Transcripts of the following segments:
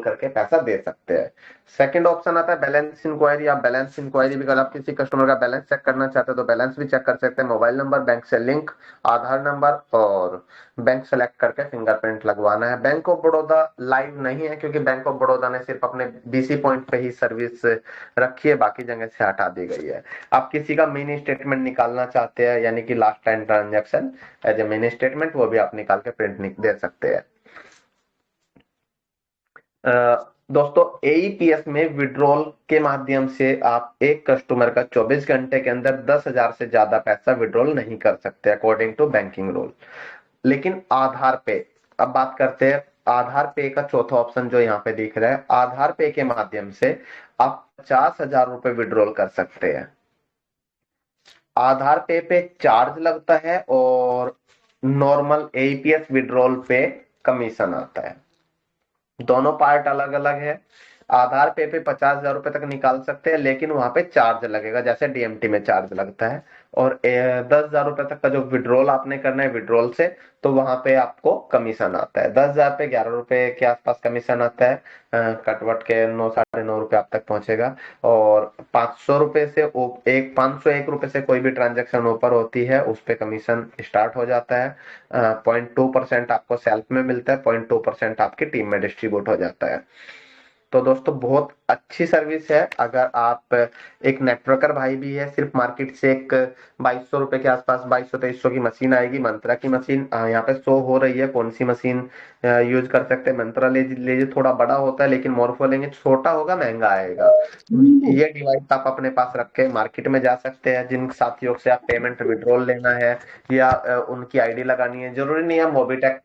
करके पैसा दे सकते हैं। सेकंड ऑप्शन आता है बैलेंस इंक्वायरी। आप बैलेंस इंक्वायरी भी, अगर आप किसी कस्टमर का बैलेंस चेक करना चाहते हैं तो बैलेंस भी चेक कर सकते हैं। मोबाइल नंबर, बैंक से लिंक, आधार नंबर और बैंक सेलेक्ट करके फिंगरप्रिंट लगवाना है। बैंक ऑफ बड़ौदा लाइव नहीं है क्योंकि बैंक ऑफ बड़ौदा ने सिर्फ अपने बीसी पॉइंट पे ही सर्विस रखी है, बाकी जगह से हटा दी गई है। आप किसी का मिनी स्टेटमेंट निकालना चाहते हैं यानी कि last time transaction as a mini statement, वो भी आप निकाल के प्रिंट दे सकते हैं। दोस्तों एईपीएस में विड्रॉल के माध्यम से आप एक कस्टमर का 24 घंटे के अंदर 10,000 से ज्यादा पैसा विड्रॉल नहीं कर सकते अकॉर्डिंग टू बैंकिंग रूल। लेकिन आधार पे, अब बात करते हैं आधार पे का चौथा ऑप्शन जो यहाँ पे दिख रहा है, आधार पे के माध्यम से आप 50,000 रुपए विड्रॉल कर सकते हैं। आधार पे चार्ज लगता है और नॉर्मल एईपीएस विड्रॉल पे कमीशन आता है। दोनों पार्ट अलग अलग है। आधार पे 50,000 रुपए तक निकाल सकते हैं लेकिन वहां पे चार्ज लगेगा जैसे डीएमटी में चार्ज लगता है। और 10,000 रुपए तक का जो विड्रॉल आपने करना है विड्रॉल से, तो वहां पे आपको कमीशन आता है। 10,000 पे 11 रुपए के आसपास कमीशन आता है। कटवट के 9, 9.5 रुपए आप तक पहुंचेगा। और 500 रुपए से एक 501 रुपए से कोई भी ट्रांजेक्शन ऊपर होती है उस पे कमीशन स्टार्ट हो जाता है। 0.2% आपको सेल्फ में मिलता है, 0.2% आपकी टीम में डिस्ट्रीब्यूट हो जाता है। तो दोस्तों बहुत अच्छी सर्विस है। अगर आप एक नेटवर्कर भाई भी है, सिर्फ मार्केट से एक 2200 रुपए के आसपास 2200-2300 की मशीन आएगी, मंत्रा की मशीन यहाँ पे शो हो रही है। कौन सी मशीन यूज कर सकते हैं, मंत्रा ले लीजिए, थोड़ा बड़ा होता है लेकिन मोरफो लेंगे छोटा होगा, महंगा आएगा। ये डिवाइस आप अपने पास रख के मार्केट में जा सकते हैं। जिन साथियों से आप पेमेंट विड्रॉल लेना है या उनकी आईडी लगानी है, जरूरी नहीं है मोबिटेक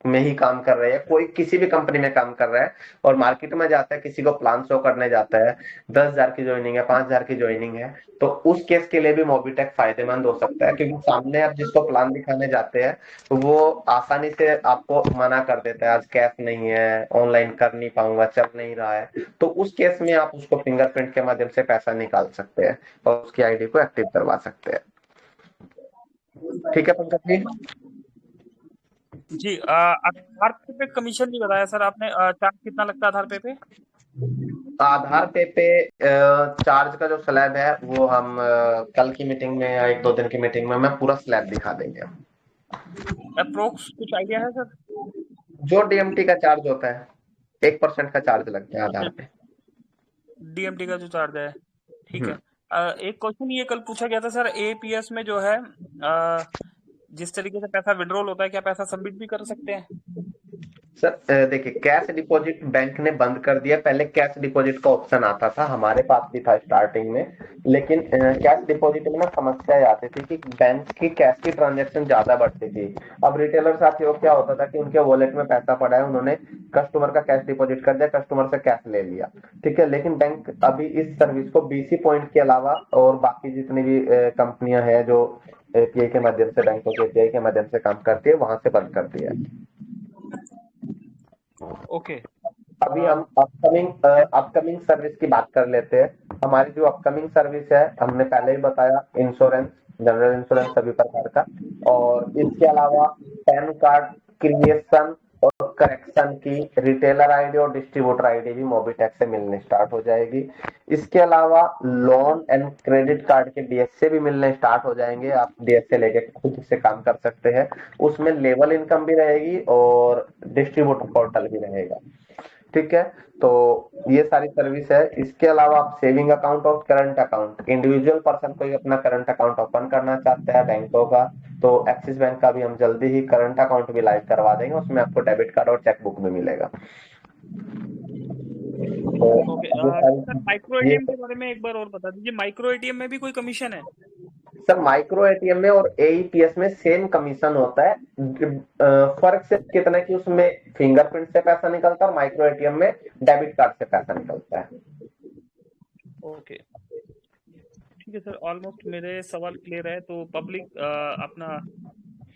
में ही काम कर रहे हैं, कोई किसी भी कंपनी में काम कर रहा है और मार्केट में जाता है, किसी को प्लान शो करने जाता है, 10,000 की ज्वाइनिंग है, 5,000 की ज्वाइनिंग है, तो उस केस के लिए भी मोबिटेक फायदेमंद हो सकता है। क्योंकि सामने आप जिसको प्लान दिखाने जाते हैं तो वो आसानी से आपको मना कर देता है, आज कैश नहीं है, ऑनलाइन कर नहीं पाऊंगा, चल नहीं रहा है। तो उस केस में आप उसको फिंगरप्रिंट के माध्यम से पैसा निकाल सकते हैं और उसकी आईडी को एक्टिव करवा सकते हैं। ठीक है पंकज जी। जी आधार पे कमीशन नहीं बताया सर आपने, चार्ज कितना लगता है आधार पे? आधार पे चार्ज का जो स्लैब है वो हम कल की मीटिंग में या 1-2 दिन की मीटिंग में मैं पूरा स्लैब दिखा देंगे। अप्रोक्स कुछ आइडिया है सर? जो डीएमटी का चार्ज होता है 1% का चार्ज लगता है अच्छा, आधार पे। डीएमटी का जो चार्ज है, ठीक है। हम्म। एक क्वेश्चन ये कल पूछा गया था सर, एपीएस में जो है जिस तरीके से पैसा विड्रॉल होता है, क्या पैसा सबमिट भी कर सकते हैं? सर देखिए, कैश डिपॉजिट बैंक ने बंद कर दिया। पहले कैश डिपॉजिट का ऑप्शन आता था, हमारे पास भी था स्टार्टिंग में। लेकिन कैश डिपॉजिट में ना समस्या आती थी कि बैंक की कैश की ट्रांजैक्शन ज्यादा बढ़ती थी। अब रिटेलर साथियों क्या होता था कि उनके वॉलेट में पैसा पड़ा है, उन्होंने कस्टमर का कैश डिपॉजिट कर दिया, कस्टमर से कैश ले लिया, ठीक है। लेकिन बैंक अभी इस सर्विस को बीसी पॉइंट के अलावा और बाकी जितनी भी कंपनियां हैं जो एपीआई के माध्यम से, बैंकों के एपीआई के माध्यम से काम करती है, वहां से बंद कर दिया है। ओके। अभी हम अपकमिंग सर्विस की बात कर लेते हैं। हमारी जो अपकमिंग सर्विस है, हमने पहले ही बताया, इंश्योरेंस, जनरल इंश्योरेंस सभी प्रकार का। और इसके अलावा पैन कार्ड क्रिएशन और करेक्शन की रिटेलर आईडी और डिस्ट्रीब्यूटर आईडी भी मोबिटेक से मिलने स्टार्ट हो जाएगी। इसके अलावा लोन एंड क्रेडिट कार्ड के डीएसए भी मिलने स्टार्ट हो जाएंगे। आप डीएसए लेके खुद से काम कर सकते हैं। उसमें लेवल इनकम भी रहेगी और डिस्ट्रीब्यूटर पोर्टल भी रहेगा, ठीक है। तो ये सारी सर्विस है। इसके अलावा आप सेविंग अकाउंट और करंट अकाउंट, इंडिविजुअल पर्सन कोई अपना करंट अकाउंट ओपन करना चाहता है बैंकों का, तो एक्सिस बैंक का भी हम जल्दी ही करंट अकाउंट भी लाइव करवा देंगे, उसमें आपको डेबिट कार्ड और चेकबुक भी मिलेगा। तो ओके। ये सर सारी माइक्रो ये एटीएम के बारे में एक बार और बता दीजिए, माइक्रो एटीएम में भी कोई कमीशन है? सर माइक्रो एटीएम में और एईपीएस में सेम कमीशन होता है। फर्क सिर्फ कितना है कि उसमें फिंगरप्रिंट से पैसा निकलता है और माइक्रो एटीएम में डेबिट कार्ड से पैसा निकलता है। ओके, ठीक है सर, ऑलमोस्ट मेरे सवाल क्लियर है। तो पब्लिक अपना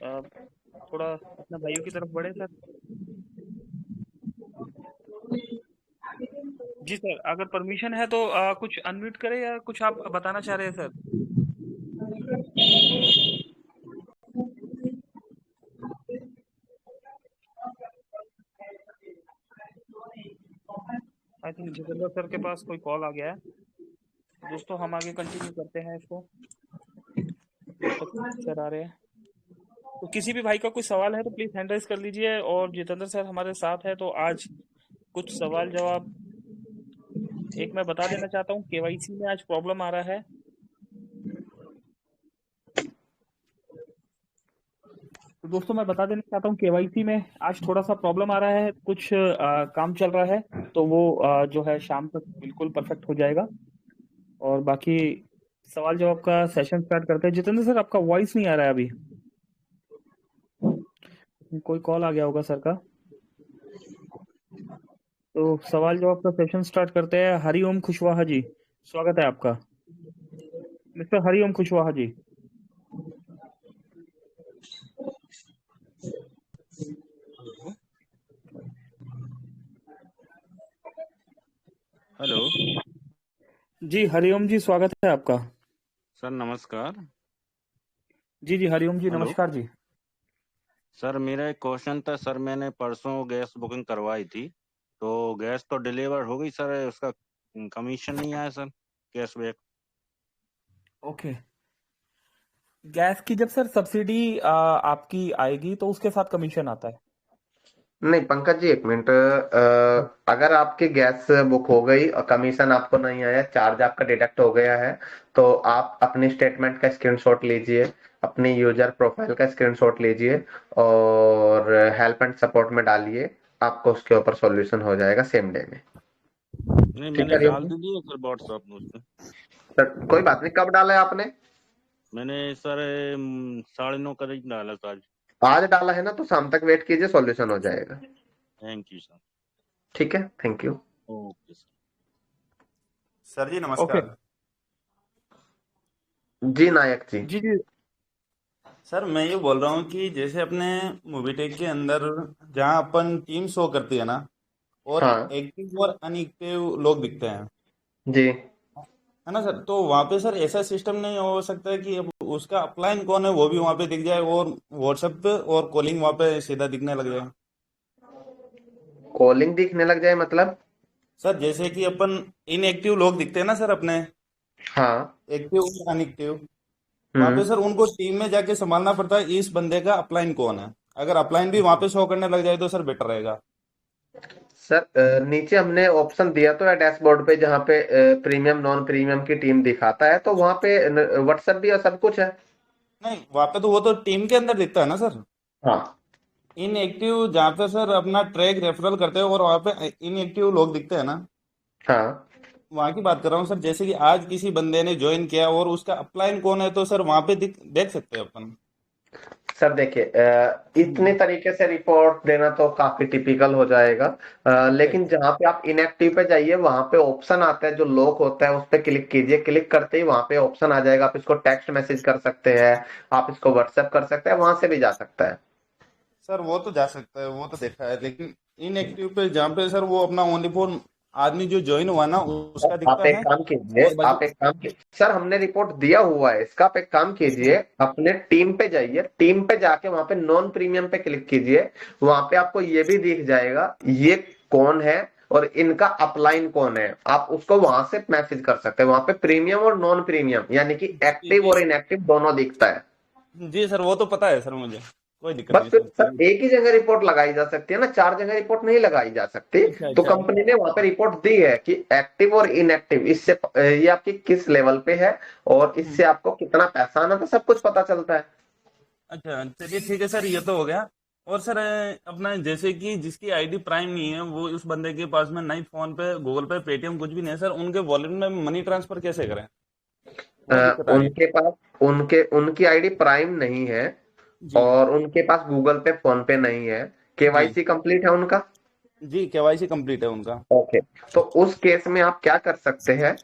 अ, थोड़ा अपना भाइयों की तरफ बढ़े सर। जी सर, अगर परमिशन है तो कुछ अनम्यूट करें या कुछ आप बताना चाह रहे हैं सर? थिंक जितेंद्र सर के पास कोई कॉल आ गया है। तो दोस्तों हम आगे कंटिन्यू करते हैं इसको, जब तक सर आ रहे हैं। तो किसी भी भाई का कोई सवाल है तो प्लीज हैंड राइज कर लीजिए, और जितेंद्र सर हमारे साथ है तो आज कुछ सवाल जवाब। एक मैं बता देना चाहता हूँ, केवाईसी में आज प्रॉब्लम आ रहा है। तो दोस्तों मैं बता देना चाहता हूँ, केवाईसी में आज थोड़ा सा प्रॉब्लम आ रहा है, कुछ काम चल रहा है। तो वो जो है शाम तक बिल्कुल परफेक्ट हो जाएगा। और बाकी सवाल जवाब का सेशन स्टार्ट करते हैं। जितेंद्र सर आपका वॉइस नहीं आ रहा है अभी। कोई कॉल आ गया होगा सर का। तो सवाल जवाब का सेशन स्टार्ट करते हैं। हरिओम खुशवाहा जी, स्वागत है आपका। मिस्टर हरिओम खुशवाहा जी। हेलो जी हरिओम जी, स्वागत है आपका। सर, नमस्कार। जी जी हरिओम जी, हेलो नमस्कार जी। सर, मेरा एक क्वेश्चन था। सर, मैंने परसों गैस बुकिंग करवाई थी, तो गैस तो डिलीवर हो गई सर, उसका कमीशन नहीं आया सर, कैशबैक। ओके, गैस की जब सर सब्सिडी आपकी आएगी तो उसके साथ कमीशन आता है। नहीं पंकज जी, एक मिनट। अगर आपकी गैस बुक हो गई और कमीशन आपको नहीं आया, चार्ज आपका डिडक्ट हो गया है, तो आप अपनी स्टेटमेंट का स्क्रीनशॉट लीजिए, अपनी यूजर प्रोफाइल का स्क्रीनशॉट लीजिए और हेल्प एंड सपोर्ट में डालिए। आपको उसके ऊपर सॉल्यूशन हो जाएगा सेम डे में। नहीं, ठीक मैंने है हरिओम डाल जी? तो दिया सर व्हाट्सएप में उसमें। सर कोई बात नहीं, कब डाला है आपने? मैंने सर 9:30 करीब डाला था आज। आज डाला है ना, तो शाम तक वेट कीजिए, सॉल्यूशन हो जाएगा। Thank you sir. ठीक है, thank you. Okay sir. Sir ji okay. नमस्कार। जी नायक जी। जी जी। सर मैं ये बोल रहा हूँ कि जैसे अपने मूवीटेक के अंदर जहाँ अपन टीम शो करती है ना, और हाँ एक्टिव और अनएक्टिव लोग दिखते हैं, जी। है ना सर। तो वहाँ पे सर ऐसा सिस्टम नहीं हो सकता है कि अब उसका अपलाइन कौन है वो भी वहाँ पे दिख जाए, और व्हाट्सएप पे और कॉलिंग वहाँ पे सीधा दिखने लग जाए। कॉलिंग दिखने लग जाए मतलब? सर जैसे कि अपन इनएक्टिव लोग दिखते हैं ना सर अपने, हाँ। एक्टिव और अनएक्टिव, वहाँ पे हम्म। सर उनको टीम में जाके संभालना पड़ता है इस बंदे का अपलाइन कौन है। अगर अपलाइन भी वहाँ पे शो करने लग जाए तो सर बेटर रहेगा। सर नीचे हमने ऑप्शन दिया तो है डैशबोर्ड पे, जहाँ पे प्रीमियम नॉन प्रीमियम की टीम दिखाता है, तो वहां पे व्हाट्सएप भी और सब कुछ है। नहीं, वहाँ पे तो वो तो टीम के अंदर दिखता है ना सर। हाँ। इनएक्टिव जहाँ पे सर अपना ट्रैक रेफरल करते हैं और वहाँ पे इनएक्टिव लोग दिखते हैं ना, हाँ वहाँ की बात कर रहा हूँ सर। जैसे कि आज किसी बंदे ने ज्वाइन किया और उसका अपलाइन कौन है, तो सर वहाँ पे देख सकते हैं अपन। सर देखिए, इतने हम्म, तरीके से रिपोर्ट देना तो काफी टिपिकल हो जाएगा। अच्छा लेकिन अच्छा। जहाँ पे आप इनएक्टिव पे जाइए, वहां पे ऑप्शन आता है जो लॉक होता है, उस पे क्लिक कीजिए। क्लिक करते ही वहां पे ऑप्शन आ जाएगा, आप इसको टेक्स्ट मैसेज कर सकते हैं, आप इसको व्हाट्सएप कर सकते हैं, वहां से भी जा सकता है। सर वो तो जा सकता है, वो तो देखा है, लेकिन इनएक्टिव पे जहाँ पे सर वो अपना ओनली फॉर आदमी जो ज्वाइन हुआ ना उसका आप दिखता एक है। काम कीजिए, और बाकी आप एक काम कीजिए, सर हमने रिपोर्ट दिया हुआ है इसका। आप एक काम कीजिए, अच्छा। अपने टीम पे जाइए, टीम पे जाके वहां पे नॉन प्रीमियम पे क्लिक कीजिए। वहां पे आपको ये भी दिख जाएगा ये कौन है और इनका अपलाइन कौन है। आप उसको वहां से मैसेज कर सकते हैं। वहां पे प्रीमियम और नॉन प्रीमियम यानी कि जी एक्टिव जी। और इनएक्टिव दोनों दिखता है। जी सर वो तो पता है सर मुझे, कोई दिक्कत बस नहीं फिर सर, सर चलिए। एक ही जगह रिपोर्ट लगाई जा सकती है ना, चार जगह रिपोर्ट नहीं लगाई जा सकती। अच्छा तो अच्छा। कंपनी ने वहां पे रिपोर्ट दी है कि एक्टिव और इनएक्टिव, इससे ये आपकी किस लेवल पे है और हम्म, इससे आपको कितना पैसा आना था, सब कुछ पता चलता है। अच्छा चलिए ठीक है सर, ये तो हो गया। और सर अपना जैसे कि जिसकी आईडी प्राइम नहीं है, वो उस बंदे के पास में नहीं फोन पे गूगल पे पेटीएम कुछ भी नहीं है सर, उनके वॉलेट में मनी ट्रांसफर कैसे करें, वो दिक्कत आ रही है। उनके पास उनकी आईडी प्राइम नहीं है जी और उनके पास गूगल पे फोन पे नहीं है। जी। केवाईसी कंप्लीट है उनका? जी केवाईसी कंप्लीट है उनका। ओके। तो उस केस में आप क्या कर सकते हैं,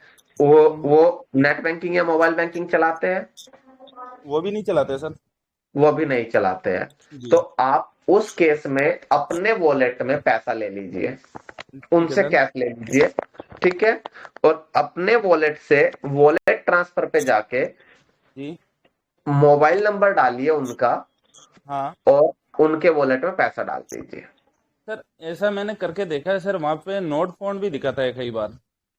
वो हम्म, वो नेट बैंकिंग या मोबाइल बैंकिंग चलाते हैं? वो भी नहीं चलाते सर। वो भी नहीं चलाते हैं। तो जी। आप उस केस में अपने वॉलेट में पैसा ले लीजिए, ठीक है उनसे सर। कैश ले लीजिए। ठीक है। और अपने वॉलेट से वॉलेट ट्रांसफर पे जाके जी। मोबाइल नंबर डालिए उनका हाँ। और उनके वॉलेट में पैसा डाल दीजिए। सर ऐसा मैंने करके देखा है सर, वहां पे नोट फाउंड भी दिखाता है कई बार।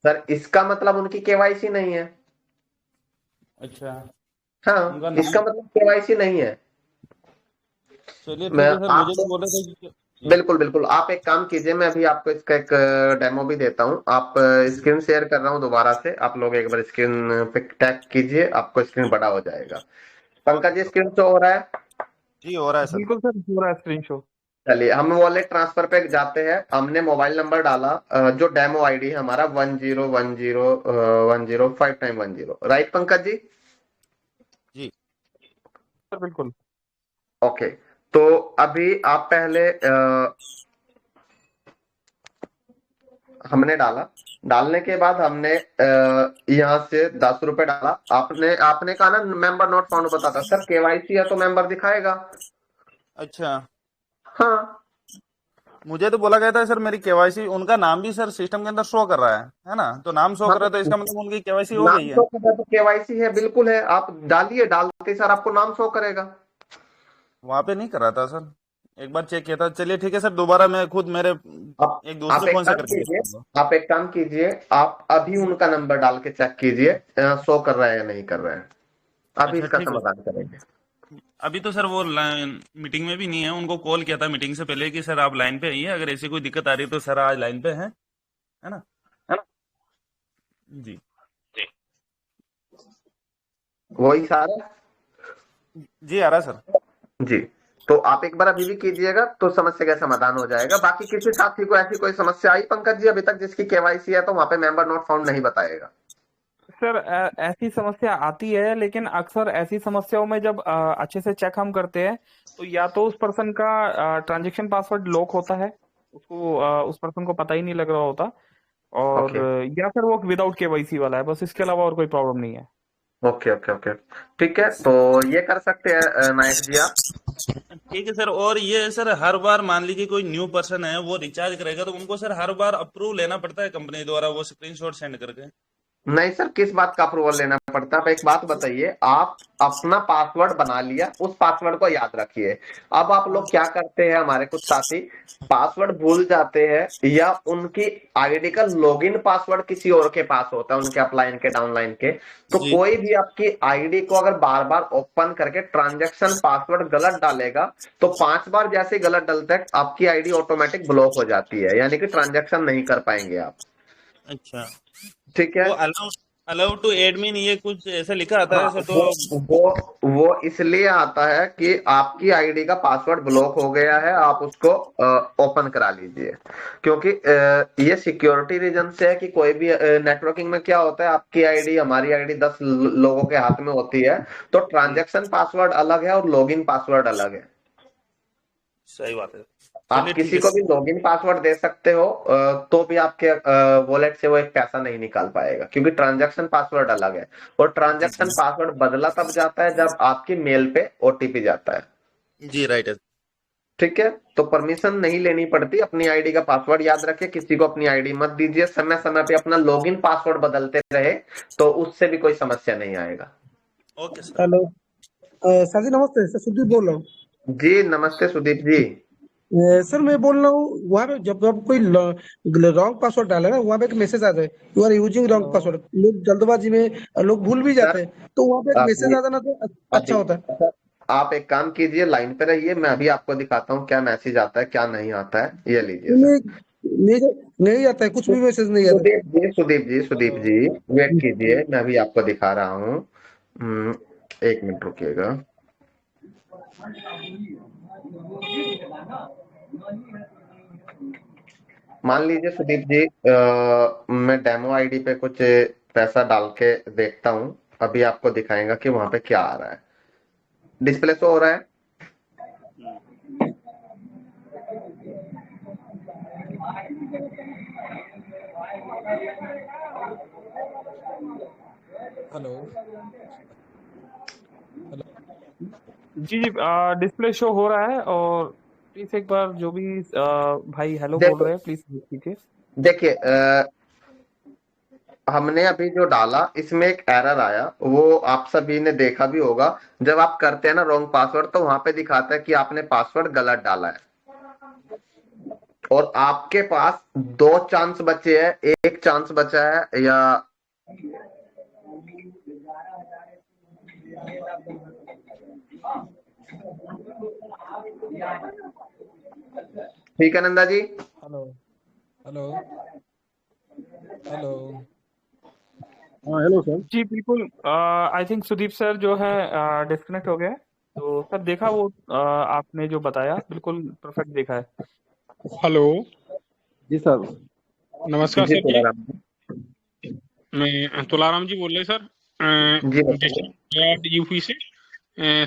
सर इसका मतलब उनकी केवाईसी नहीं है। अच्छा, हाँ, उनका नाम। इसका मतलब केवाईसी नहीं है। चलिए मैं ठीक है सर, मुझे आप तो बोल रहे थे कि जी। बिल्कुल बिल्कुल, आप एक काम कीजिए, मैं अभी आपको इसका एक डेमो भी देता हूँ। आप स्क्रीन शेयर कर रहा हूँ दोबारा से, आप लोग एक बार स्क्रीन पे टैप कीजिए, आपको स्क्रीन बड़ा हो जाएगा। Okay Pankaj ji sir. Screen show हो रहा है? जी हो रहा है सर। बिल्कुल सर, पूरा स्क्रीन शो। चलिए हम वॉलेट ट्रांसफर पे जाते हैं। हमने मोबाइल नंबर डाला, जो डेमो आईडी है हमारा 1010 105910, राइट पंकज जी? जी। सर बिल्कुल। ओके, तो अभी आप पहले हमने डाला, डालने के बाद हमने यहाँ से 10 रुपए डाला। आपने आपने कहा ना मेंबर नॉट फाउंड बताता, सर केवाईसी है तो मेंबर दिखाएगा। अच्छा, हाँ, मुझे तो बोला गया था सर मेरी केवाईसी, उनका नाम भी सर सिस्टम के अंदर शो कर रहा है ना? तो नाम शो हाँ कर रहा है तो तो इसका मतलब उनकी केवाईसी हो नाम गई है। शो कर रहा है तो केवाईसी है, बिल्कुल है। आप डालिए, डालते ही सर आपको नाम शो करेगा। वहां पे नहीं कर रहा था सर, एक बार चेक किया था। चलिए ठीक है सर, दोबारा मैं खुद मेरे आप एक आप दूसरे एक फोन से काम करके कीजिए, देखता हूँ। आप एक काम कीजिए, आप अभी उनका नंबर डाल के चेक कीजिए शो कर रहा है या नहीं कर रहा है। अभी अच्छा इसका ठीक है। समाधान करेंगे। अभी तो सर वो मीटिंग में भी नहीं है, उनको कॉल किया था मीटिंग से पहले कि सर आप लाइन पे आइए, अगर ऐसी कोई दिक्कत आ रही है तो सर आज लाइन पे है ना? है ना? जी। वही सारा। जी आ रहा है सर। जी, तो आप एक बार अभी भी कीजिएगा तो समस्या का समाधान हो जाएगा। बाकी किसी साथी को ऐसी कोई समस्या आई पंकज जी अभी तक जिसकी केवाईसी है तो वहां पे मेंबर नॉट फाउंड नहीं बताएगा? सर ऐसी समस्या आती है, लेकिन अक्सर ऐसी समस्याओं में जब अच्छे से चेक हम करते हैं तो या तो उस पर्सन का ट्रांजैक्शन पासवर्ड लॉक होता है, उसको उस पर्सन को पता ही नहीं लग रहा होता, और ओके या फिर वो विदाउट केवाईसी वाला है, बस इसके अलावा और कोई प्रॉब्लम नहीं है। ओके ओके ओके, ठीक है, तो ये कर सकते हैं नायक जी आप। ठीक है सर, और ये सर हर बार मान लीजिए कोई न्यू पर्सन है वो रिचार्ज करेगा तो उनको सर हर बार अप्रूव लेना पड़ता है कंपनी द्वारा, वो स्क्रीनशॉट सेंड करके? नहीं सर, किस बात का अप्रूवल लेना पड़ता है? आप एक बात बताइए, आप अपना पासवर्ड बना लिया, उस पासवर्ड को याद रखिए। अब आप हाँ। लोग क्या करते हैं, हमारे कुछ साथी पासवर्ड भूल जाते हैं या उनकी आईडी का लॉगिन पासवर्ड किसी और के पास होता है, उनके अपलाइन के डाउनलाइन के। तो जी। कोई भी आपकी आईडी को अगर बार बार ओपन करके ट्रांजैक्शन पासवर्ड गलत डालेगा तो 5 बार जैसे गलत डलता है आपकी आईडी ऑटोमेटिक ब्लॉक हो जाती है, यानी कि ट्रांजैक्शन नहीं कर पाएंगे आप। अच्छा, ठीक है। वो अलाउ अलाउ टू एडमिन ये कुछ ऐसा लिखा आता हाँ, है सर, तो वो इसलिए आता है कि आपकी आईडी का पासवर्ड ब्लॉक हो गया है, आप उसको ओपन करा लीजिए। क्योंकि ये सिक्योरिटी रीजन से है कि कोई भी नेटवर्किंग में क्या होता है, आपकी आईडी हमारी आईडी 10 लोगों के हाथ में होती है, तो जी ट्रांजैक्शन पासवर्ड अलग है और लॉगिन पासवर्ड अलग है। सही बात है। आप चलिए ठीक किसी है को भी सर। लॉगिन पासवर्ड दे सकते हो, तो भी आपके वॉलेट से वो एक पैसा नहीं निकाल पाएगा, क्योंकि ट्रांजैक्शन पासवर्ड अलग है। और जी ट्रांजैक्शन जी पासवर्ड बदला तब जाता है जब आपकी मेल पे ओटीपी जाता है। जी, राइट है। ठीक है, तो परमिशन नहीं लेनी पड़ती, अपनी आईडी का पासवर्ड याद रखिए, किसी को अपनी आईडी मत दीजिए, समय समय पे अपना लॉगिन पासवर्ड बदलते रहे तो उससे भी कोई समस्या नहीं आएगा। Okay sir. हेलो। सर जी नमस्ते, सर सुदीप बोल रहा हूँ। जी नमस्ते सुदीप जी। सर मैं बोल रहा हूँ, वहाँ पे जब जब कोई रॉन्ग पासवर्ड डाले ना, वहाँ पे एक मैसेज आता है, you are using wrong hello. Password. लोग जल्दबाजी में लोग भूल भी सर जाते हैं, तो वहाँ पे एक अभी मैसेज आता ना, तो अच्छा अभी होता है। सर, आप एक काम कीजिए, लाइन पे रहिए, मैं अभी आपको दिखाता हूँ क्या मैसेज आता है क्या नहीं आता है। ये लीजिए सर। नहीं नहीं नहीं आता है, कुछ भी मैसेज नहीं आता सुदीप हेलो। जी वेट कीजिए, मैं अभी आपको दिखा रहा हूँ। 1 मिनट रुकिएगा। मान लीजिए सुदीप जी, मैं डेमो आईडी पे कुछ पैसा डाल के देखता हूँ, अभी आपको दिखाएगा कि वहां पे क्या आ रहा है। डिस्प्ले शो हो रहा है? हेलो। हेलो। जी जी, डिस्प्ले शो हो रहा है, और प्लीज एक बार जो भी भाई हेलो बोल देखो, रहे हैं प्लीज कीजिए। देखिए हमने अभी जो डाला इसमें एक एरर आया, वो आप सभी ने देखा भी होगा। जब आप करते हैं ना रॉन्ग पासवर्ड तो वहां पे दिखाता है कि आपने पासवर्ड गलत डाला है। और आपके पास 2 चांस बचे हैं, 1 चांस बचा है, या ठीक है Nanda ji? Hello hello hello. हाँ हेलो सर। जी बिल्कुल। आई थिंक सुदीप सर जो है डिस्कनेक्ट हो गए हैं। तो सर देखा वो आपने जो बताया बिल्कुल परफेक्ट देखा है। हेलो, जी सर। नमस्कार जी सर जी। तुलाराम जी। मैं तुलाराम जी बोल रहे सर, जी बताइए। डिस्ट्रिक्ट यूपी से।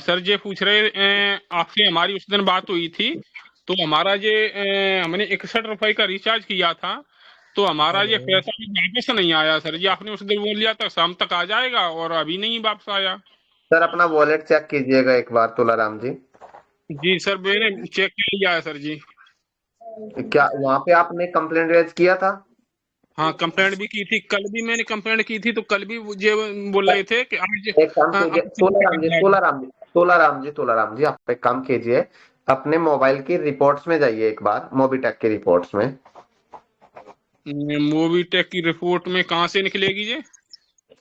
सर जी पूछ रहे, आपसे हमारी उस दिन बात हुई थी, तो हमारा ये हमने 61 रुपए का रिचार्ज किया था, तो हमारा ये हेलो पैसा भी वापस नहीं आया सर जी। आपने उस दिन बोल लिया था शाम तक आ जाएगा, और अभी नहीं वापस आया। सर अपना वॉलेट चेक कीजिएगा एक बार तुलाराम जी। जी सर, मैंने चेक कर लिया है सर जी। क्या वहां पे आपने कंप्लेंट रेज किया था? हाँ, कंप्लेंट भी की थी, कल भी मैंने कंप्लेंट की थी, तो कल भी ये बोल रहे थे कि आज एक काम कीजिए तुलाराम जी, आप तुलाराम जी, तुलाराम जी, तुलाराम जी, आप एक काम कीजिए, अपने मोबाइल की रिपोर्ट्स में जाइए एक बार, मोबीटेक की रिपोर्ट्स में। मोबीटेक की रिपोर्ट में कहाँ से निकलेगी ये?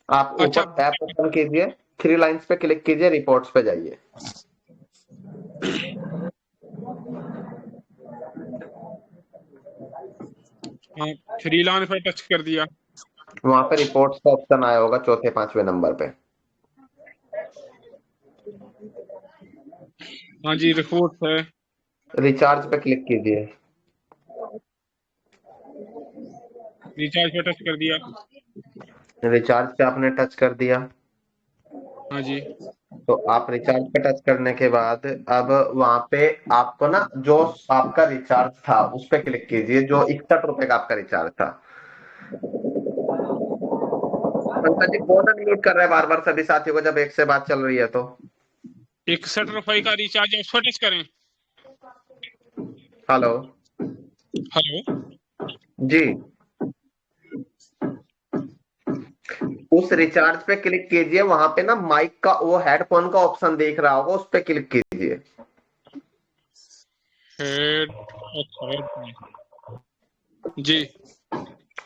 आप अच्छा, ऊपर ऐप ओपन कीजिए, 3 लाइंस पे क्लिक कीजिए, रिपोर्ट्स पे जाइए। हाँ, 3 लाइन पर टच कर दिया। वहां पे रिपोर्ट्स का ऑप्शन आया होगा चौथे 5वें नंबर पे। हाँ जी, रिपोर्ट है। रिचार्ज पे क्लिक कीजिए। रिचार्ज पे टच कर दिया। रिचार्ज पे आपने टच कर दिया, हाँ जी। तो आप रिचार्ज पे टच करने के बाद अब वहां पे आपको ना जो आपका रिचार्ज था उस पे क्लिक कीजिए, जो 61 रुपए का आपका रिचार्ज था। पंकज जी कौन अनम्यूट कर रहा है बार बार सभी साथियों को जब एक से बात चल रही है तो? 61 रुपए का रिचार्ज है, उस पर टच करें। हेलो हेलो, जी, उस रिचार्ज पे क्लिक कीजिए, वहां पे ना माइक का वो हेडफोन का ऑप्शन देख रहा होगा, उस पे क्लिक कीजिए। हेड, अच्छा हेड जी।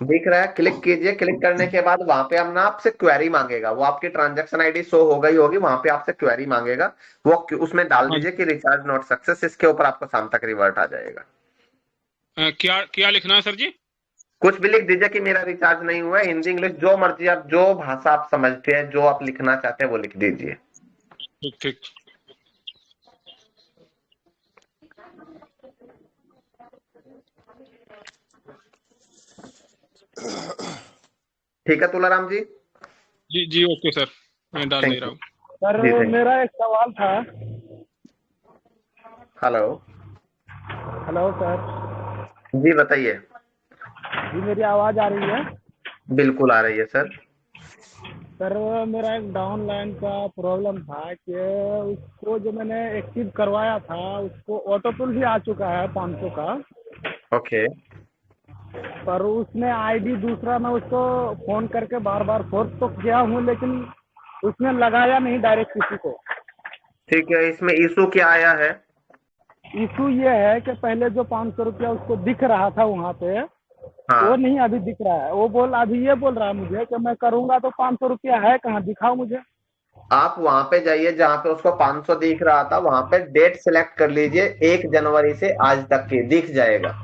दिख रहा है? क्लिक कीजिए। क्लिक करने के बाद वहां पे हम ना आपसे क्वेरी मांगेगा, वो आपकी ट्रांजैक्शन आईडी शो हो गई होगी, वहां पे आपसे क्वेरी मांगेगा, वो उसमें डाल हाँ, दीजिए कि रिचार्ज नॉट सक्सेस। इसके ऊपर आपको शाम तक रिवर्ट आ जाएगा। क्या क्या लिखना है सर जी? कुछ भी लिख दीजिए कि मेरा रिचार्ज नहीं हुआ है, हिंदी इंग्लिश जो मर्जी, आप जो भाषा आप समझते हैं, जो आप लिखना चाहते हैं वो लिख दीजिए। ठीक ठीक। ठीक है तुलाराम जी? जी जी, ओके सर, मैं डाल दे थैंक रहा यू हूँ। सर जी, थैंक मेरा एक सवाल था। यू। Hello hello sir. जी बताइए। जी मेरी आवाज आ रही है? बिल्कुल आ रही है सर। सर मेरा एक डाउन लाइन का प्रॉब्लम था कि उसको जो मैंने एक्टिव करवाया था उसको ऑटो पुल भी आ चुका है 500 का, ओके। पर उसने आईडी दूसरा, मैं उसको फोन करके बार बार फोर्स तो किया हूँ लेकिन उसने लगाया नहीं डायरेक्ट किसी को। ठीक है, इसमें इशू क्या आया है? इशू ये है कि पहले जो 500 रुपया उसको दिख रहा था वहाँ पे, वो हाँ, नहीं अभी दिख रहा है। वो अभी ये बोल रहा है मुझे कि मैं करूंगा तो 500 रुपया है कहाँ, दिखाओ मुझे। आप वहां पे जाइए जहां पे उसको 500 दिख रहा था, वहां पे डेट सिलेक्ट कर लीजिए, 1 जनवरी से आज तक की दिख जाएगा।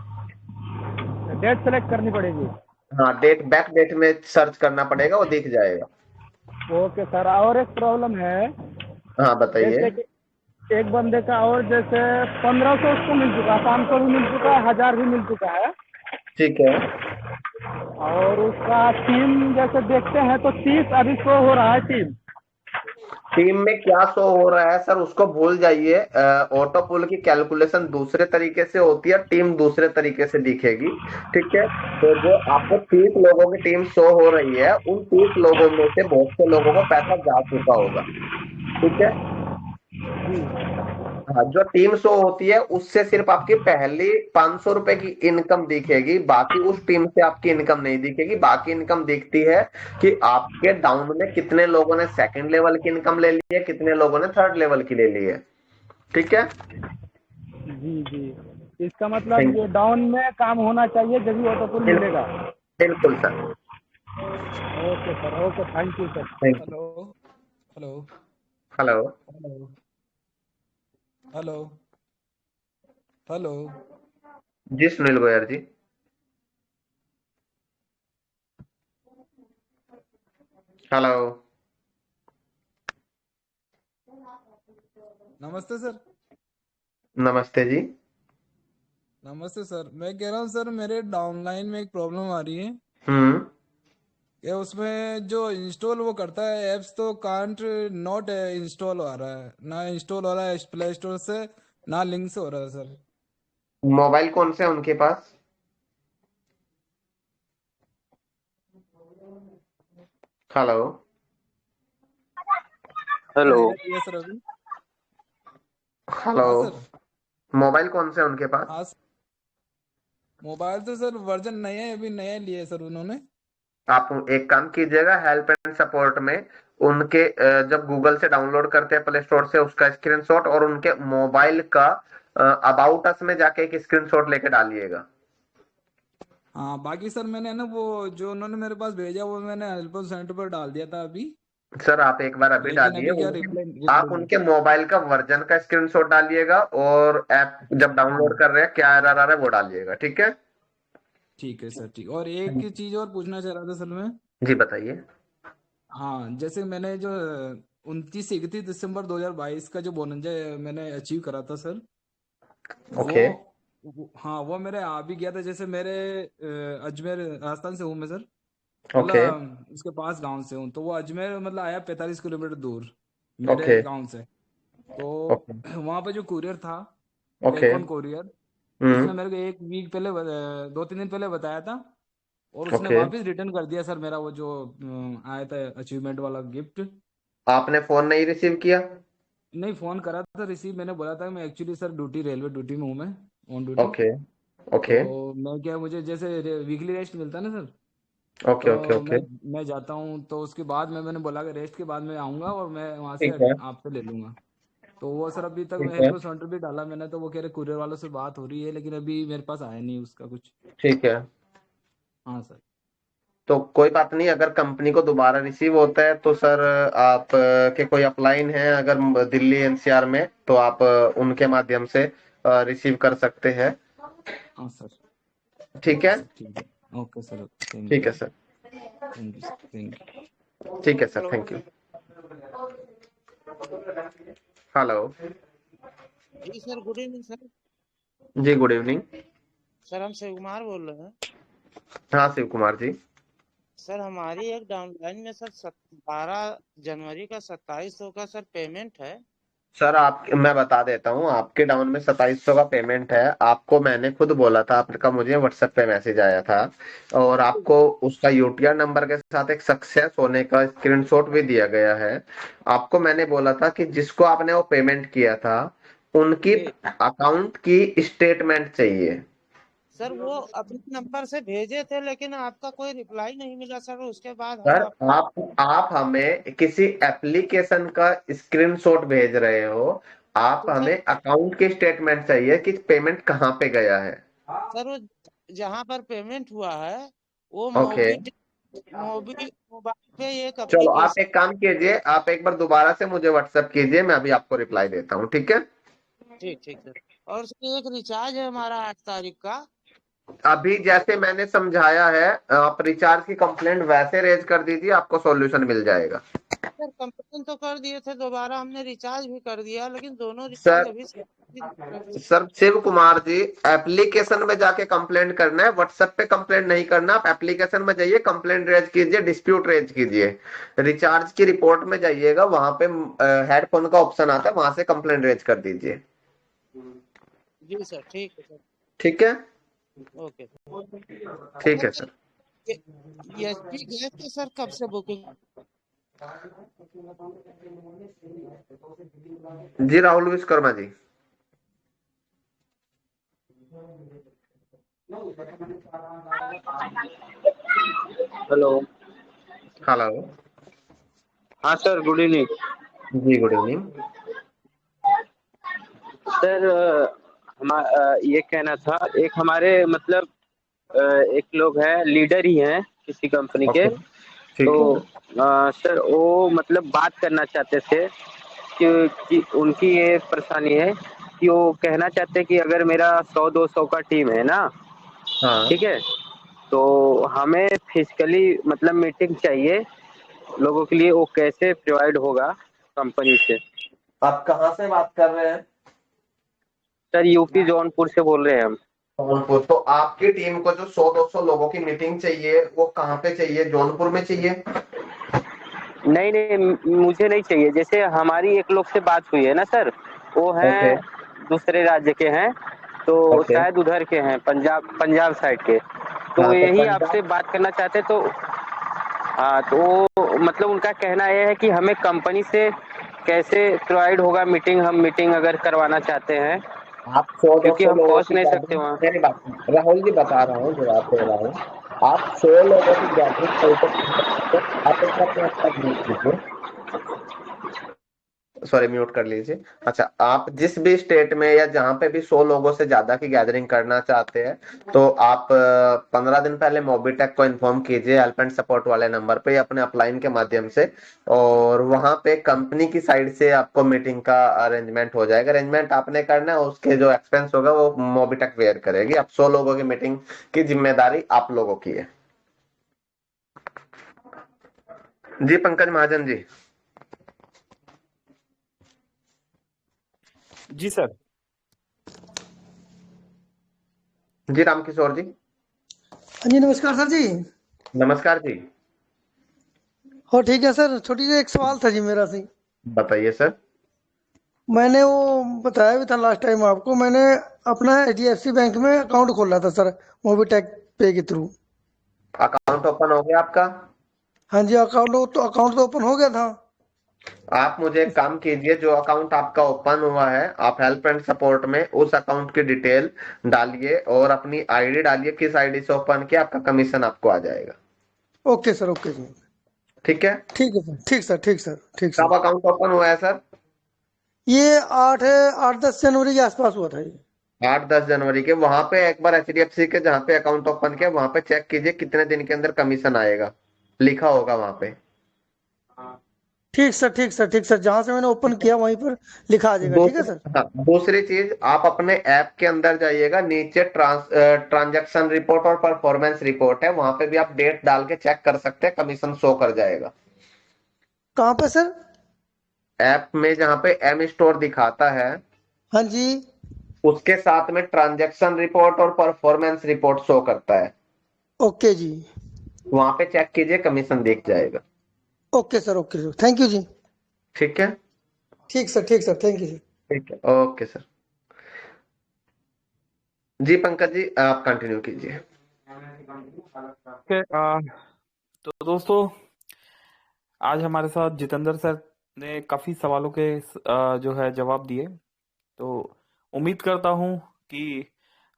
डेट सेलेक्ट करनी पड़ेगी? हाँ, डेट बैक डेट में सर्च करना पड़ेगा, वो दिख जाएगा। Okay sir. और एक प्रॉब्लम है, हाँ बताइए। जैसे कि एक बंदे का और जैसे 1500 उसको मिल चुका है, 500 भी मिल चुका है, 1000 भी मिल चुका है, ठीक है। और उसका टीम जैसे देखते हैं तो 30 अभी शो हो रहा है टीम। टीम में क्या शो हो रहा है सर, उसको भूल जाइए। ऑटो पुल की कैलकुलेशन दूसरे तरीके से होती है, टीम दूसरे तरीके से दिखेगी। ठीक है, तो जो आपको 30 लोगों की टीम शो हो रही है, उन 30 लोगों में से बहुत से लोगों को पैसा जा चुका होगा। ठीक है। हाँ, जो टीम शो होती है उससे सिर्फ आपकी पहली 500 रुपए की इनकम दिखेगी, बाकी उस टीम से आपकी इनकम नहीं दिखेगी। बाकी इनकम दिखती है कि आपके डाउन में कितने लोगों ने सेकंड लेवल की इनकम ले ली है, कितने लोगों ने थर्ड लेवल की ले ली है। ठीक है। जी जी। इसका मतलब थैंक ये डाउन में काम होना चाहिए जब ऑटोपुल बिल्कुल मिलेगा। बिल्कुल sir. Okay sir, okay, thank you sir. Thank you. Hello hello hello hello hello hello जी सुनील गोयर जी। हेलो नमस्ते सर। नमस्ते जी। नमस्ते सर, मैं कह रहा हूँ सर मेरे डाउनलाइन में एक प्रॉब्लम आ रही है हम्म। कि उसमें जो इंस्टॉल वो करता है एप्स तो कांट नॉट इंस्टॉल हो रहा है, ना इंस्टॉल हो रहा है प्ले स्टोर से, ना लिंक से हो रहा है सर। मोबाइल कौन से है उनके पास? Hello hello. नया लिया सर अभी। हेलो हाँ सर। मोबाइल कौन से है उनके पास? हाँ सर। मोबाइल तो सर वर्जन नया है, अभी नया लिया है सर उन्होंने। आप एक काम कीजिएगा, हेल्प एंड सपोर्ट में उनके जब गूगल से डाउनलोड करते हैं प्ले स्टोर से, उसका स्क्रीनशॉट और उनके मोबाइल का अबाउट अस में जाके एक स्क्रीनशॉट लेके डालिएगा। हाँ बाकी सर मैंने ना वो जो उन्होंने मेरे पास भेजा वो मैंने हेल्प सेंटर पर डाल दिया था अभी, सर आप एक बार अभी लेकिन डालिए अभी क्या उनके, रिप्लाई आप रिप्लाई। उनके मोबाइल का वर्जन का स्क्रीनशॉट डालिएगा और ऐप जब डाउनलोड हाँ कर रहे हैं क्या एरर आ रहा है वो डालिएगा, ठीक है? ठीक है सर, ठीक। और एक चीज और पूछना चाह रहा था सर मैं। जी बताइए। हाँ जैसे मैंने जो 29-31 दिसंबर 2022 का जो बोनस मैंने अचीव करा था सर, वो, ओके हाँ वो मेरे आ भी गया था। जैसे मेरे अजमेर राजस्थान से हूँ मैं सर, ओके मतलब उसके पास गांव से हूँ, तो वो अजमेर मतलब आया 45 किलोमीटर दूर मेरे ओके गांव से। तो ओके वहाँ पे जो कुरियर था, ओके। पेकॉन कुरियर, उसने हम्म। मेरे को एक वीक पहले 2-3 दिन पहले बताया था, और उसने ओके। वापस रिटर्न कर दिया सर मेरा वो जो आया था अचीवमेंट वाला गिफ्ट। आपने फोन नहीं रिसीव किया? नहीं फोन करा था रिसीव, मैंने बोला था मैं actually sir duty, railway duty में हूँ मैं, ऑन ड्यूटी। ओके ओके तो मैं क्या, मुझे जैसे वीकली रेस्ट मिलता है ना सर, ओके ओके तो ओके। मैं जाता हूँ, तो उसके बाद मैंने बोला कि रेस्ट के बाद मैं आऊँगा और मैं वहाँ से ठीक है आपसे ले लूँगा। तो वो सर अभी तक मैं ठीक है हेल्प सेंटर भी डाला मैंने, तो वो कह रहे कुरियर वालों से बात हो रही है, लेकिन अभी मेरे पास आया नहीं उसका कुछ। ठीक है। हाँ सर। तो कोई बात नहीं, अगर कंपनी को दोबारा रिसीव होता है तो सर आप के कोई अपलाइन है अगर दिल्ली एनसीआर में, तो आप उनके माध्यम से रिसीव कर सकते हैं। हाँ सर। ठीक ओके है सर, ठीक है। ओके सर, थैंक ठीक यू है sir. Sir. Thank you sir, thank you. ठीक है सर, थैंक यू। हेलो जी सर, गुड इवनिंग सर। जी गुड इवनिंग। सर हम शिव कुमार बोल रहे हैं। हाँ शिव कुमार जी। सर हमारी एक डाउनलाइन में सर 12 जनवरी का 2700 का सर पेमेंट है। सर आप, मैं बता देता हूँ, आपके डाउन में 2700 का पेमेंट है। आपको मैंने खुद बोला था, आपका मुझे व्हाट्सएप पे मैसेज आया था और आपको उसका यूटीआर नंबर के साथ एक सक्सेस होने का स्क्रीनशॉट भी दिया गया है। आपको मैंने बोला था कि जिसको आपने वो पेमेंट किया था उनकी जी अकाउंट की स्टेटमेंट चाहिए। सर, वो अपने नंबर से भेजे थे लेकिन आपका कोई रिप्लाई नहीं मिला सर। उसके बाद हम सर आपको आप हमें किसी एप्लीकेशन का स्क्रीनशॉट भेज रहे हो, आप तो हमें सर अकाउंट की स्टेटमेंट चाहिए कि पेमेंट कहाँ पे गया है। सर वो जहाँ पर पेमेंट हुआ है वो ओके मोबाइल पे एक चलो आप एप्लीकेशन। एक काम कीजिए, आप एक बार दोबारा से मुझे व्हाट्सएप कीजिए, मैं अभी आपको रिप्लाई देता हूँ, ठीक है? ठीक ठीक सर। और सर एक रिचार्ज है हमारा 8 तारीख का। अभी जैसे मैंने समझाया है, आप रिचार्ज की कंप्लेंट वैसे रेज कर दीजिए, आपको सॉल्यूशन मिल जाएगा। सर कंप्लेन तो कर दिए थे, दोबारा हमने रिचार्ज भी कर दिया, लेकिन दोनों रिचार्ज सर अभी सर शिव कुमार जी, एप्लीकेशन में जाके कंप्लेंट करना है, व्हाट्सएप पे कंप्लेंट नहीं करना। आप एप्लीकेशन में जाइए, कंप्लेंट रेज कीजिए, डिस्प्यूट रेज कीजिए। रिचार्ज की रिपोर्ट में जाइएगा, वहां पे हेडफोन का ऑप्शन आता है, वहां से कंप्लेंट रेज कर दीजिए। जी सर, ठीक है सर। ठीक है ओके ठीक सर। है सर सर। एचपी गैस की सर कब से बुकिंग? जी राहुल विश्वकर्मा जी। हेलो। हेलो हाँ सर, गुड इवनिंग। जी गुड इवनिंग। सर ये कहना था, एक हमारे मतलब एक लोग हैं, लीडर ही हैं किसी कंपनी के, ओके, ठीक तो है। सर वो मतलब बात करना चाहते थे कि उनकी ये परेशानी है कि वो कहना चाहते हैं कि अगर मेरा 100-200 का टीम है ना, हाँ, ठीक है, तो हमें फिजिकली मतलब मीटिंग चाहिए लोगों के लिए, वो कैसे प्रोवाइड होगा कंपनी से? आप कहाँ से बात कर रहे हैं? सर यूपी जौनपुर से बोल रहे हैं हम। जौनपुर। तो आपकी टीम को जो 100-200 लोगों की मीटिंग चाहिए वो कहाँ पे चाहिए? जौनपुर में चाहिए? नहीं नहीं, मुझे नहीं चाहिए। जैसे हमारी एक लोग से बात हुई है ना सर, वो ओके, हैं दूसरे राज्य के हैं, तो ओके। शायद उधर के हैं, पंजाब साइड के, तो हाँ, तो यही आपसे पंजाब। बात करना चाहते। तो हाँ, तो वो मतलब उनका कहना यह है कि हमें कंपनी से कैसे प्रोवाइड होगा मीटिंग, हम मीटिंग अगर करवाना चाहते हैं, आप सौ दो क्योंकि सौ हम लोगों पहुंच की नहीं सकते गैदरिंग, वहाँ। मेरी बात सुनिए। राहुल जी बता रहा हूँ, जवाब दे रहा हूँ। आप 100 लोगों की गैदरिंग कैसे कर सकते हैं? आप एक बार अपना स्टॉक म्यूट कीजिए, सॉरी म्यूट कर लीजिए। अच्छा, आप जिस भी स्टेट में या जहां पे भी 100 लोगों से ज्यादा की गैदरिंग करना चाहते हैं, तो आप 15 दिन पहले मोबिटेक को इन्फॉर्म कीजिए हेल्प एंड सपोर्ट वाले नंबर पे अपने अपलाइन के माध्यम से, और वहां पे कंपनी की साइड से आपको मीटिंग का अरेंजमेंट हो जाएगा। अरेंजमेंट आपने करना है, उसके जो एक्सपेंस होगा वो मोबिटेक वेयर करेगी। अब 100 लोगों की मीटिंग की जिम्मेदारी आप लोगों की है। जी पंकज महाजन जी। जी सर। जी रामकिशोर जी। हाँ जी, नमस्कार सर जी। नमस्कार जी। हो ठीक है सर, छोटी जी एक सवाल था जी मेरा सी। बताइए सर। मैंने वो बताया भी था लास्ट टाइम आपको, मैंने अपना HDFC बैंक में अकाउंट खोला था सर, मोबीटेक पे के थ्रू। अकाउंट ओपन हो गया आपका? हाँ जी, अकाउंट तो ओपन हो गया था। आप मुझे एक काम कीजिए, जो अकाउंट आपका ओपन हुआ है आप हेल्प एंड सपोर्ट में उस अकाउंट की डिटेल डालिए और अपनी आईडी डालिए, किस आईडी से ओपन किया, आपका कमीशन आपको आ जाएगा। ओके सर, ओके जी। ठीक है। ठीक है सर, ठीक सर, ठीक सर, ठीक कब सर। अकाउंट ओपन हुआ है सर? ये 8-10 जनवरी के आसपास हुआ था ये। 8-10 जनवरी के। वहां पे एक बार HDFC के जहाँ पे अकाउंट ओपन किया वहां पे चेक कीजिए कितने दिन के अंदर कमीशन आएगा, लिखा होगा वहां पे। ठीक सर, ठीक सर, ठीक सर, जहाँ से मैंने ओपन किया वहीं पर लिखा आ जाएगा। ठीक है सर। हाँ, दूसरी चीज, आप अपने ऐप के अंदर जाइएगा, नीचे ट्रांजैक्शन रिपोर्ट और परफॉर्मेंस रिपोर्ट है, वहां पे भी आप डेट डाल के चेक कर सकते हैं, कमीशन शो कर जाएगा। कहाँ पे सर? ऐप में जहां पे एम स्टोर दिखाता है, हाँ जी। उसके साथ में ट्रांजैक्शन रिपोर्ट और परफॉर्मेंस रिपोर्ट शो करता है, ओके जी। वहां पे चेक कीजिए, कमीशन दिख जाएगा। Okay sir, okay sir, thank you जी। ठीक है। ठीक सर, ठीक सर, थैंक यू सर। ठीक है, ओके सर। जी पंकज जी आप कंटिन्यू कीजिए। ओके, तो दोस्तों आज हमारे साथ जितेंद्र सर ने काफी सवालों के जो है जवाब दिए। तो उम्मीद करता हूँ कि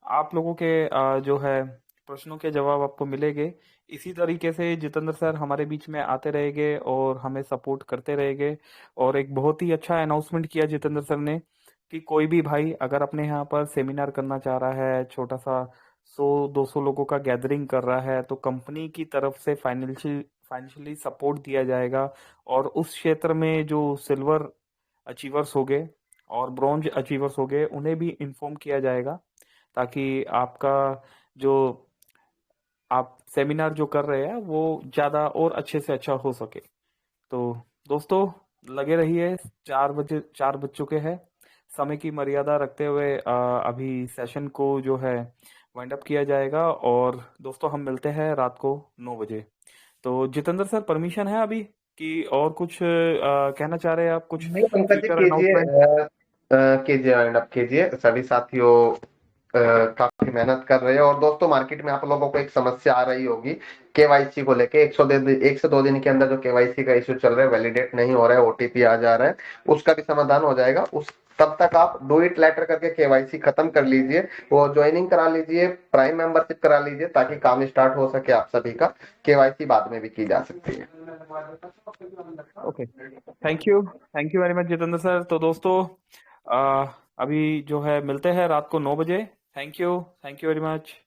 आप लोगों के जो है प्रश्नों के जवाब आपको मिलेंगे। इसी तरीके से जितेंद्र सर हमारे बीच में आते रहेंगे और हमें सपोर्ट करते रहेंगे। और एक बहुत ही अच्छा अनाउंसमेंट किया जितेंद्र सर ने कि कोई भी भाई अगर अपने यहाँ पर सेमिनार करना चाह रहा है, छोटा सा 100-200 लोगों का गैदरिंग कर रहा है, तो कंपनी की तरफ से फाइनेंशियली सपोर्ट दिया जाएगा। और उस क्षेत्र में जो सिल्वर अचीवर्स हो गए और ब्रॉन्ज अचीवर्स हो गए उन्हें भी इन्फॉर्म किया जाएगा, ताकि आपका जो आप सेमिनार जो कर रहे हैं वो ज़्यादा और अच्छे से अच्छा हो सके। तो दोस्तों लगे रहिए, 4 बज चुके हैं। समय की मर्यादा रखते हुए अभी सेशन को जो है वाइंड अप किया जाएगा और दोस्तों हम मिलते हैं रात को 9 बजे। तो जितेंद्र सर परमिशन है अभी कि और कुछ कहना चाह रहे हैं आप, कुछ नहीं पंकज जी फ्यूचर कीजिए, अनाउंसमेंट? कीजिए वाइंड अप कीजिए। सभी साथियों काफी मेहनत कर रहे हैं, और दोस्तों मार्केट में आप लोगों को एक समस्या आ रही होगी केवाईसी को लेके। 1 से 2 दिन के अंदर जो केवाईसी का इश्यू चल रहा है, वैलिडेट नहीं हो रहा है, ओटीपी आ जा रहा है, उसका भी समाधान हो जाएगा। उस तब तक आप डू इट लेटर करके केवाईसी खत्म कर लीजिए, वो ज्वाइनिंग करा लीजिए, प्राइम मेंबरशिप करा लीजिए, ताकि काम स्टार्ट हो सके आप सभी का। केवाईसी बाद में भी की जा सकती है। Okay, thank you very much Jitendra sir. तो दोस्तों अभी जो है मिलते हैं रात को 9 बजे। Thank you very much.